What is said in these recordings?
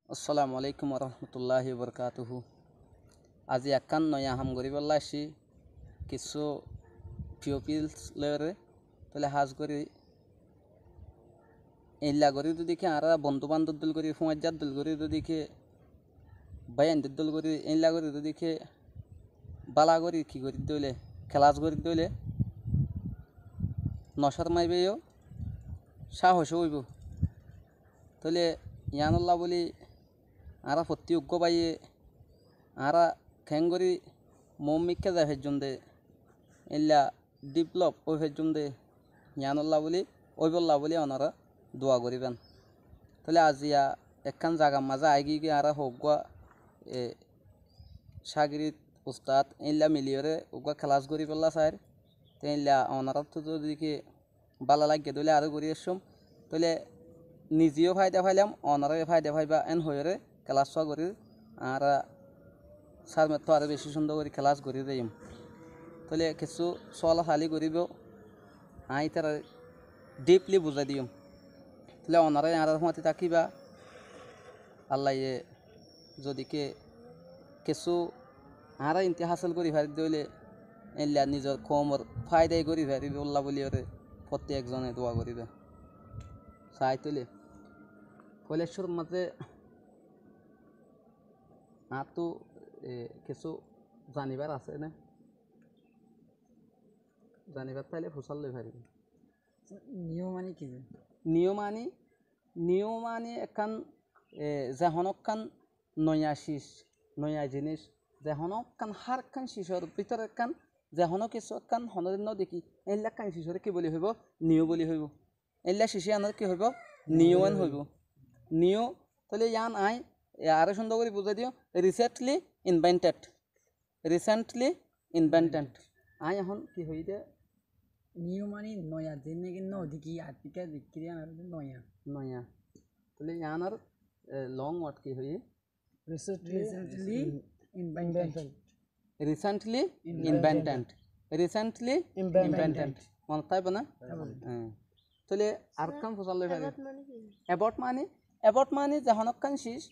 আসসালামু আলাইকুম রহমতুল্লাহি বরকাতুহু। আজি একান নয়া হাম গরি বললাছি কিছু পিওপিলস লেরে তাহলে হাজ করি ইল্লা করি তো দেখে আর বন্ধু বান্ধব দল করি সমাজার দল করি তো দেখে বাইয়ানদের দল করি ইল্লা করি তো দেখে বালা করি কি করি দইলে খেলাস করি দইলে নশার মাইবেও সাহস হইব তাহলে ইয়ানুল্লাহ বলি আরা ফত্তি উগ্গ বাইয়ে আরা খেঙ্গরি মৌমিককে যায় ফেজুন্দে ইল্লা ডেভেলপ ওই ফেজুন্দে ইয়ানুল্লাহ বলি ওই বললা বলি ওনারা দোয়া করিবেন। তাহলে আজিয়া একখান জায়গা মাঝে আগে গিয়ে আরা হোক এ সাগরিত উস্তাদ ইল্লা মিলিয়রে ওগুয়া খেলাস করি পেলা স্যার তো ইল্লা ওনারা তো যদি বালা লাগিয়ে দিলে আরও করি এসম তাহলে নিজেও ফায়দা পাইলাম অনারে ফায়দা পাইবা এন হয়ে ক্লাস করি আর স্যার মেতো আরও বেশি সুন্দর করে ক্লাস করি দিম তাহলে কিছু চলা খালি করিব আই তারা ডিপলি বুঝাই দিম তাহলে অনারে আর মতে থাকিবা আল্লাহ যদি কিছু আর ইনতে হাসিল করি ফারি দিলে এলা নিজের কমর ফায়দাই করি ফারি উল্লাহ বলি ওরে প্রত্যেকজনে দোয়া করিবে চাই তুলে কৈলাসর মাঝে আর তো কিছু জানিবার আছে না জানিবার তাইলে ফুসাল লই পারিব নিয়মানি কি নিয়মানি একান যেহনকান নয়া শীষ নয়া জিনিস যেহনকান হারকান শিশর ভিতরে একান যেহন কিছু একান হনদিন দেখি এইলা কান শিশরে কি বলি হইব নিয় বলি হইব এইলা শিশি আনার কি হইব নিয়ন হইব নিয় তাহলে ইয়ান আই আরো সুন্দর করে বুঝাই দিও রিসেন্টলি ইনভেন্টেড আই এখন কি হই দে নিয়মানি নয়া দিনে কি নদিকি আটিকা বিক্রি আর নয়া নয়া তাহলে ইয়ানার লং ওয়ার্ড কি হই রিসেন্টলি ইনভেন্টেড মনে তাই না তাহলে আর কাম ফসল লই পারি অ্যাবট মানে যেহনকান শীষ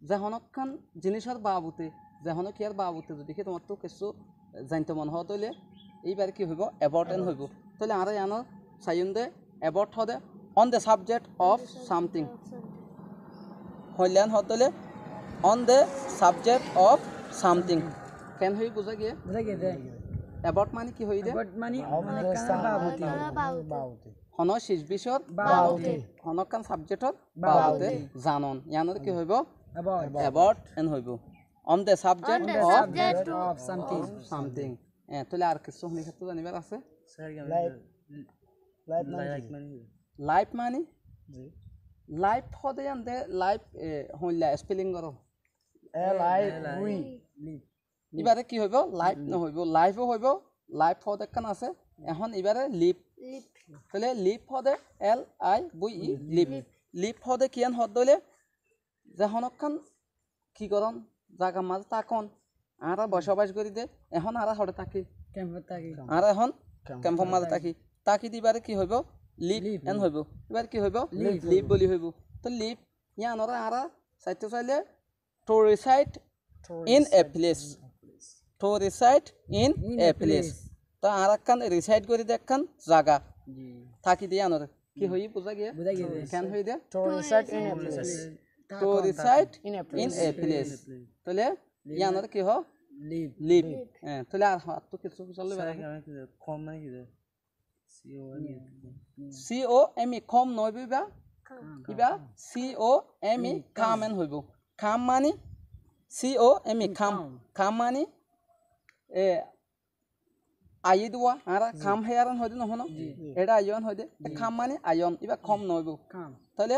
যেহনকান জিনিসের বাবুতে যেহন কি আর বাবুতে যদি তোমার তো কিছু জানতে মন হওয়া তাহলে এইবার কি হইব অ্যাবট এন হইব তাহলে আর ইয়ানোর চাইন দে অ্যাবট হদে on the subject of something হইলেন হতলে on the subject of something কেন হই বুঝা গিয়ে অ্যাবট মানে কি হই দে মানে বাবুতে হন শীষ বিষয়ত বাবুতে হনকান সাবজেক্টত বাবুতে জানন ইয়ানোর কি হইব অ্যাবট এন হইব on the subject of something তাহলে আর কিছু শুনি ক্ষেত্রে জানিবার আছে লাইফ মানে লাইফ হদে আনতে লাইফ হইলা স্পেলিং করো এবারে কি হইব লাইফ নহইব লাইফও হইব লাইফ হদ একখান আছে এখন এবারে লিপ তাহলে লিপ হদে LIVE লিপ হদে কিয়ান হদ দইলে যখনখান কি করন জাগা মাঝ তাকন আর বসবাস করি দে এখন আর হরে থাকি আর এখন ক্যাম্পের মাঝে তাকি দিবারে কি হইব লিপ এন হইব এবার কি হইব লিপ বলি হইব তো লিপ ইয়ানরা আর চাইতে চাইলে to reside in a place তো আর একখান রিসাইড করি দে একখান জাগা থাকি দিয়ে আনরে কি হই বুঝা গিয়ে কেন হই দে to reside in a place তাহলে ইয়ানরে কি হ লিভ তাহলে আর তো কিছু চললে কম মানে কি COME কম নইবে বা কিবা COME কাম এন হইব কাম মানে COME কাম মানে আই দোয়া আর কাম হেয়ারন হইদে নহন এটা আয়ন হইদে কাম মানে আয়ন ইবা কম নইব তাহলে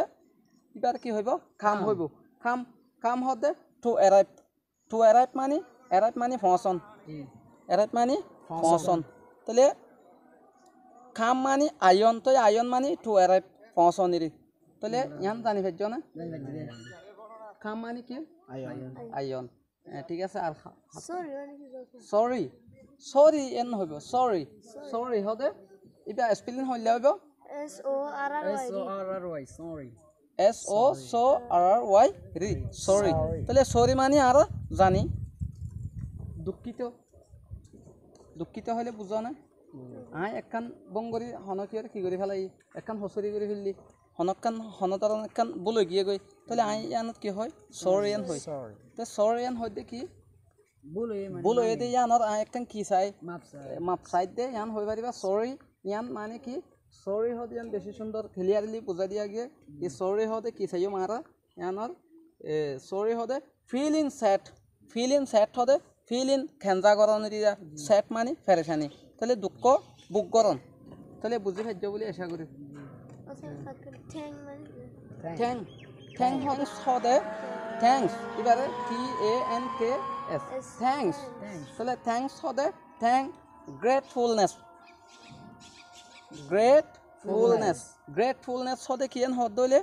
এবার কি হইব কাম হইব কাম হদে টু অ্যারাইভ মানে ফসন তাহলে কাম মানে আয়ন তো আয়ন মানে টু অ্যারাইভ ফসনেরি তাহলে ইয়ান জানি ফেজ না কাম মানে কি আয়ন ঠিক আছে আর সরি এন হইব সরি হদে ইবা স্পেলিং হইলে হইব SORRY রি সরি তাহলে সরি মানে আর জানি দুঃখিত দুঃখিত হলে বুঝা না আই একখান বঙ্গরি হনকিয়ার কি করে ফেলাই একখান হসরি করে ফেললি হনকান হনতার একখান বলে গিয়ে গই তাহলে আই ইয়ানত কি হয় সরিয়ান হয় তো সরিয়ান হয় কি বলো এ দিয়ে ইয়ানোর আই একখান কি চাই মাপ সাইড দে ইয়ান হয়ে পারিবা সরি ইয়ান মানে কি সরি হদ ইয়ান বেশি সুন্দর ক্লিয়ারলি বুঝা দিয়া গিয়ে এই সরি হদে কি চাইও মারা ইয়ানোর সরি হদে ফিলিং সেট হদে ফিলিং খেঞ্জা গরণ দিয়া সেট মানে ফেরেশানি তাহলে দুঃখ বুক গরণ তাহলে বুঝি ভাজ্য বলে আশা করি থ্যাংকস হদে থ্যাংকস এবারে TANKS থ্যাংকস তাহলে থ্যাংকস হদে গ্রেটফুলনেস হদে কি এন হদ দইলে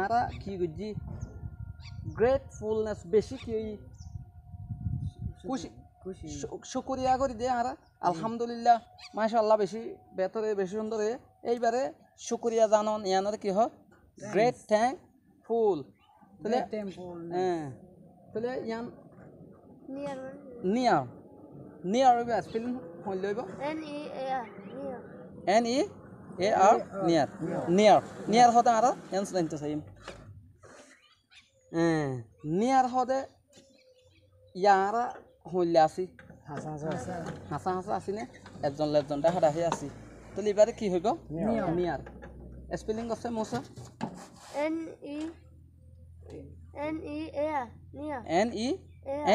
আরা কি গুজি গ্রেটফুলনেস বেশি কি খুশি শুকরিয়া করি দে আরা আলহামদুলিল্লাহ মাশাআল্লাহ বেশি বেতরে বেশি সুন্দর এইবারে শুকরিয়া জানন ইয়ানোর কি হয় গ্রেট থ্যাঙ্কফুল তাহলে তাহলে ইয়ান নিয়ার হবে স্পেলিং হইল লইব NEAR নিয়ার হদে আরা ইয়ান জানতে চাইম নিয়ার হদে ইয়ারা হইলে আসি হাসা আসি নে একজন দেখা দেখি আসি তাহলে এবারে কি হইব নিয়ার স্পেলিং আছে মোসা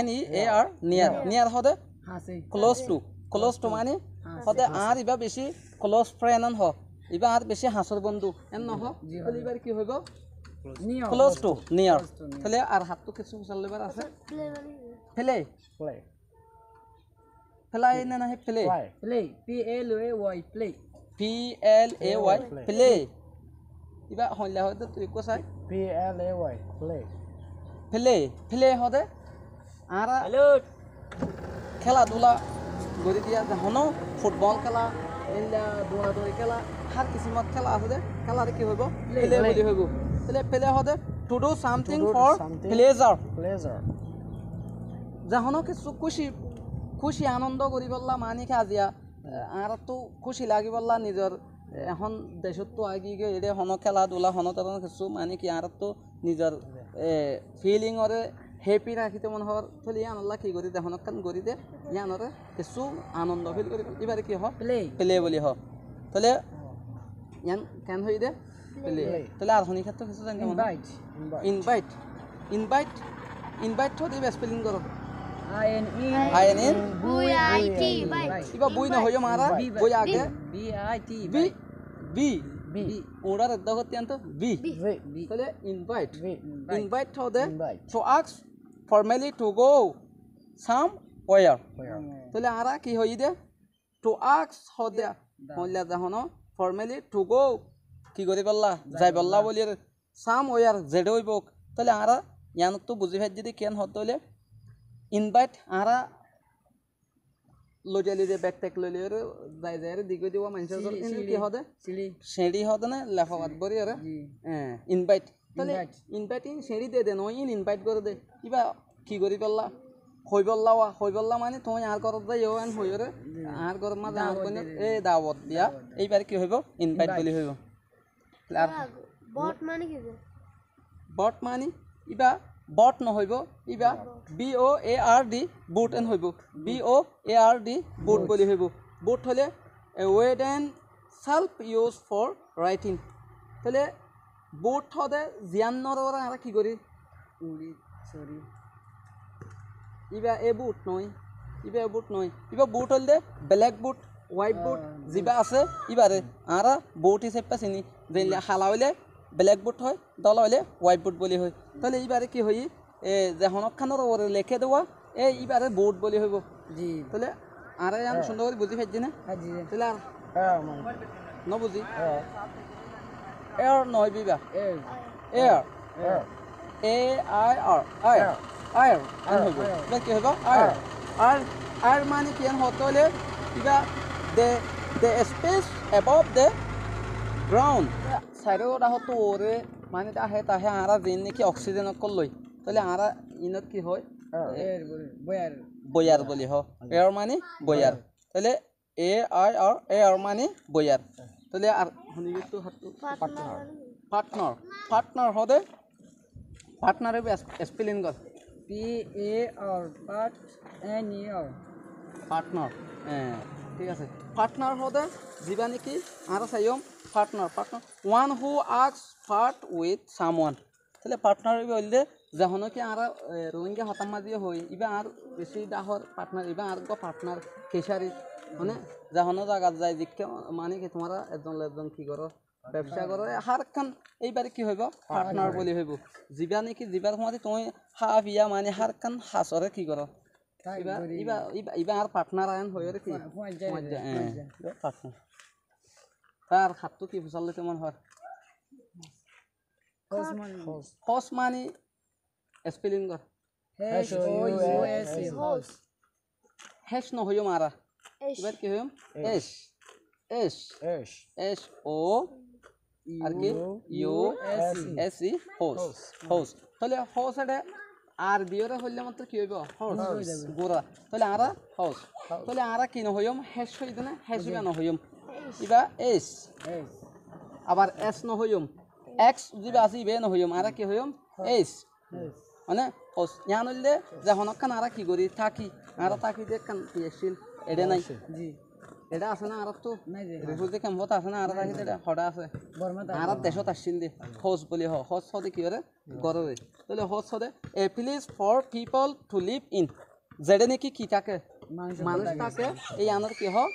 NEAR নিয়ার হদে ক্লোজ টু মানে হদে আর ইবা বেশি ক্লোজ ফ্রেন্ড হ ইবা আর বেশি হাসর বন্ধু এন নহ তাহলে এবারে কি হইব ক্লোজ টু নিয়ার তাহলে আর হাতটো কিছু চালিবার আছে ফেলাই না না প্লে প্লে ইবা হইলা হয়তো তুই কোসাই প্লে হদে আরা খেলাধুলা গড়ি দিয়া হন ফুটবল খেলা এলা দৌড়াদৌড়ি খেলা হার কিসমত খেলা আছে খেলার কি হইব প্লে বলি হইব তাহলে প্লে হদে to do something for pleasure যখন কিছু খুশি আনন্দ করি বললা মানি আজিয়া আর তো খুশি লাগি বললা নিজের এখন দেশত তো আগি গিয়ে এড়ে হন খেলাধুলা হন তখন কিছু মানে কি আর তো নিজের ফিলিংরে হ্যাপি রাখিতে মনে হওয়ার তাহলে ইয়ান আল্লাহ কি করি দে হনকান করি দে ইয়ানরে কিছু আনন্দ ফিল করি এবারে কি হ প্লে বলি হ তাহলে ইয়ান কেন হই দে প্লে তাহলে আর হনি ক্ষেত্রে কিছু জানতে মনে ইনভাইট তো দিবে স্পেলিং করো INVIT ইবা বুই না হইও মারা বুই আগে B ওড়ার দগত ইয়ান্ত B তাহলে ইনভাইট হদে to ask formally to go somewhere তাহলে আরা কি হই দে to ask হদে হইলা যখন formally to go কি করি বললা যাই বললা বলি somewhere জেড হইব তাহলে আরা ইয়ান তো বুঝি ভাই যদি কেন হদ হইলে ইনভাইট আরা লজালি যে ব্যাগ ট্যাগ লইলে যাই দিকে দিব মানুষের কি হদে সিঁড়ি হদে না লেখাবাদ বরি আরে ইনভাইট তাহলে ইনভাইটিং সিঁড়ি দে নয় ইনভাইট করে দে কিবা কি করি বললা হই বললা মানে তুমি আর করত যাই এন হই রে আর ঘর মা আর কোনে এ দাওয়াত দিয়া এইবার কি হইব ইনভাইট বলি হইব আর বট মানে ইবা বট নহইব ইবা BOARD বুট এন হইব BOARD বুট বলি হইব বুট হলে a wide and self use for writing তাহলে বুট হদে জিয়ান্নর আর কি করি ইবা এ বুট নয় ইবা বুট হল দে ব্ল্যাক বুট হোয়াইট বুট জিবা আছে ইবারে আর বুট হিসেবে চিনি যে হালা হইলে ব্ল্যাক বুট হয় দল হইলে হোয়াইট বুট বলি হয় তাহলে এইবারে কি হই যে হনকখানোর ওরে লেখে দেওয়া এইবারে বুট বলি হইব জি তাহলে আরে আমি সুন্দর করে বুঝি ফেলছি না তাহলে আর ন বুঝি এয়ার নয় বিবা এয়ার AIR হইব এবার কি হইব আর মানে কি হতে হলে কিবা the space above the ground চাইরো রাহ তো ওরে মানে তাহে তাহে আরা দিন নাকি অক্সিজেন করলই তাহলে আরা ইনত কি হয় এর বয়ার বয়ার বলি হ এয়ার মানে বয়ার তাহলে এ আই আর এয়ার মানে বয়ার তাহলে আর শুনি তো হাতটো পার্টনার পার্টনার হদে পার্টনারে স্পেলিং কর PAR পার্ট NER পার্টনার হ্যাঁ ঠিক আছে পার্টনার হদে যিবা নাকি আরা চাইম partner partner one who acts part with someone তাহলে পার্টনার বললে যখন কি আর রোহিঙ্গা হতাম্মা দিয়ে হই ইবা আর বেশি ডাহর পার্টনার ইবা আর পার্টনার কেশারি মানে যখন জায়গাত যায় জিজ্ঞে মানে কি তোমার একজন কি করো ব্যবসা করো হার খান এইবারে কি হইব পার্টনার বলি হইব যিবা নাকি যিবার সময় তুমি হা বিয়া মানে হার খান হাসরে কি করো ইবা ইবা ইবা ইবা আর পার্টনার আয়ন হয়ে কি পার্টনার তার হাতটো কি ফুসালে তেমন হয় হস মানে স্পেলিং কর HOUSE হেস নহইম আরা এবার কি হইম এস এস এস ও আর কি ইউ এস ই হোস হোস তাহলে হোস এটা আর দিওরে হইলে মাত্র কি হইব হোস গোরা তাহলে আরা হোস তাহলে আরা কি নহইম হেস হইদ না হেস ইবা নহইম ইবা এস আবার এস নহইম এক্স যিবা আছে ইবে নহইম আরা কি হইম এস মানে হোস ইয়ান হইলে যখন কান আরা কি করি থাকি আরা থাকি দেখ কান কি আসিল এটা নাই জি এটা আছে না আর তো নাই যে রিফিউজি ক্যাম্পত আছে না আর থাকি এটা হড়া আছে বর্মাতা আর দেশত আসছিল দে হোস বলি হোস হদে কি করে গররে তাহলে হোস হদে a place for people to live in যেটা নাকি কি থাকে মানুষ থাকে এই আনার কি হোস